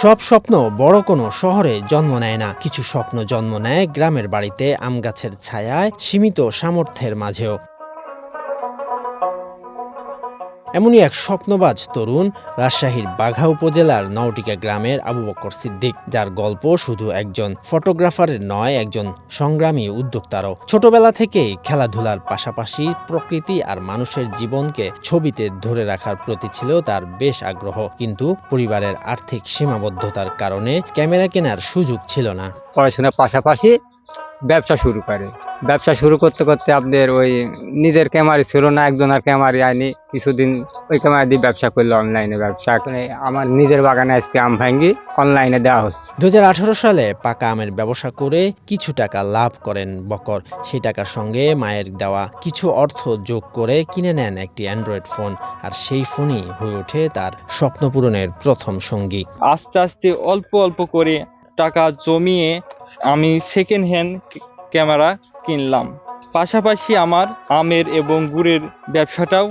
সব স্বপ্ন বড় কোনো শহরে জন্ম নেয় না, কিছু স্বপ্ন জন্ম নেয় গ্রামের বাড়িতে, আম গাছের ছায়ায়, সীমিত সামর্থ্যের মাঝেও। এমনই এক স্বপ্নবাজ তরুণ রাজশাহীর বাঘা উপজেলার নওটিকা গ্রামের আবু বকর সিদ্দিক, যার গল্প শুধু একজন ফটোগ্রাফারের নয়, একজন সংগ্রামী উদ্যোক্তারও। ছোটবেলা থেকেই খেলাধুলার পাশাপাশি প্রকৃতি আর মানুষের জীবনকে ছবিতে ধরে রাখার প্রতি ছিল তার বেশ আগ্রহ, কিন্তু পরিবারের আর্থিক সীমাবদ্ধতার কারণে ক্যামেরা কেনার সুযোগ ছিল না। পড়াশোনার পাশাপাশি ব্যবসা শুরু করে। ব্যবসা শুরু করতে করতে আপনার ওই নিজের ক্যামেরা ছিল না, একজনের ক্যামেরা আনি কিছুদিন ওই ক্যামেরা দিয়ে ব্যবসা করলো, অনলাইনে ব্যবসা। এখন আমার নিজের বাগানে আজকে আম ভাঙ্গি অনলাইনে দেওয়া হচ্ছে। 2018 সালে পাকা আমের ব্যবসা করে কিছু টাকা লাভ করেন বকর। সেই টাকার সঙ্গে মায়ের দেওয়া কিছু অর্থ যোগ করে কিনে নেন একটি অ্যান্ড্রয়েড ফোন, আর সেই ফোনই হয়ে ওঠে তার স্বপ্ন পূরণের প্রথম সঙ্গী। আস্তে আস্তে অল্প অল্প করে টাকা জমিয়ে আমি সেকেন্ড হ্যান্ড ক্যামেরা কিনলাম। পাশাপাশি আমার আমের এবং গুড়ের ব্যবসাটাও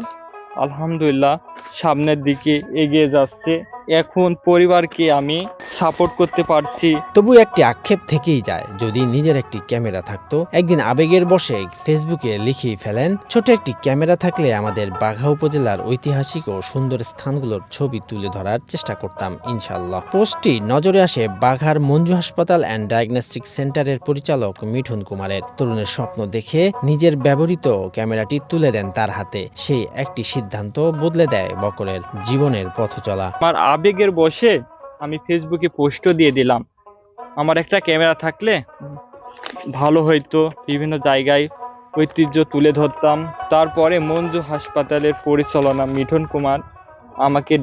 আলহামদুলিল্লাহ সামনের দিকে এগিয়ে যাচ্ছে। এখন পরিবারকে আমি সাপোর্ট করতে পারছি। তবু একটি আক্ষেপ থেকেই যায়, যদি নিজের একটি ক্যামেরা থাকতো। একদিন আবেগের বশে ফেসবুকে লিখেই ফেলেন, ছোট একটি ক্যামেরা থাকলে আমাদের বাঘা উপজেলার ঐতিহাসিক ও সুন্দর স্থানগুলোর ছবি তুলে ধরার চেষ্টা করতাম ইনশাল্লাহ। পোস্টটি নজরে আসে বাঘার মঞ্জু হাসপাতাল অ্যান্ড ডায়াগনস্টিক সেন্টারের পরিচালক মিঠুন কুমারের। তরুণের স্বপ্ন দেখে নিজের ব্যবহৃত ক্যামেরাটি তুলে দেন তার হাতে। সেই একটি সিদ্ধান্ত বদলে দেয় বকরের জীবনের পথ চলা। আমার আবেগের বশে আমি ফেসবুকে পোস্টও দিয়ে দিলাম, আমার একটা ক্যামেরা থাকলে ভালো হইতো, বিভিন্ন জায়গায় ঐতিহ্য তুলে ধরতাম। তারপরে মঞ্জু হাসপাতালের পরিচালনা মিঠুন কুমার আমাকে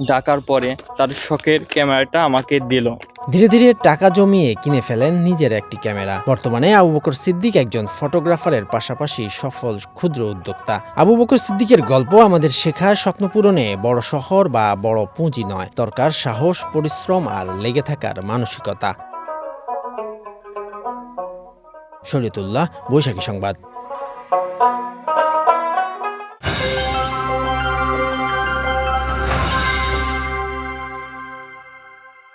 ডাকার পরে তার শখের ক্যামেরাটা আমাকে দিল। ধীরে ধীরে টাকা জমিয়ে কিনে ফেলেন নিজের একটি ক্যামেরা। বর্তমানে আবু বকর সিদ্দিক একজন ফটোগ্রাফারের পাশাপাশি সফল ক্ষুদ্র উদ্যোক্তা। আবু বকর সিদ্দিকের গল্প আমাদের শেখায়, স্বপ্ন পূরণে বড় শহর বা বড় পুঁজি নয়, দরকার সাহস, পরিশ্রম আর লেগে থাকার মানসিকতা। শরীয়তুল্লাহ, বৈশাখী সংবাদ।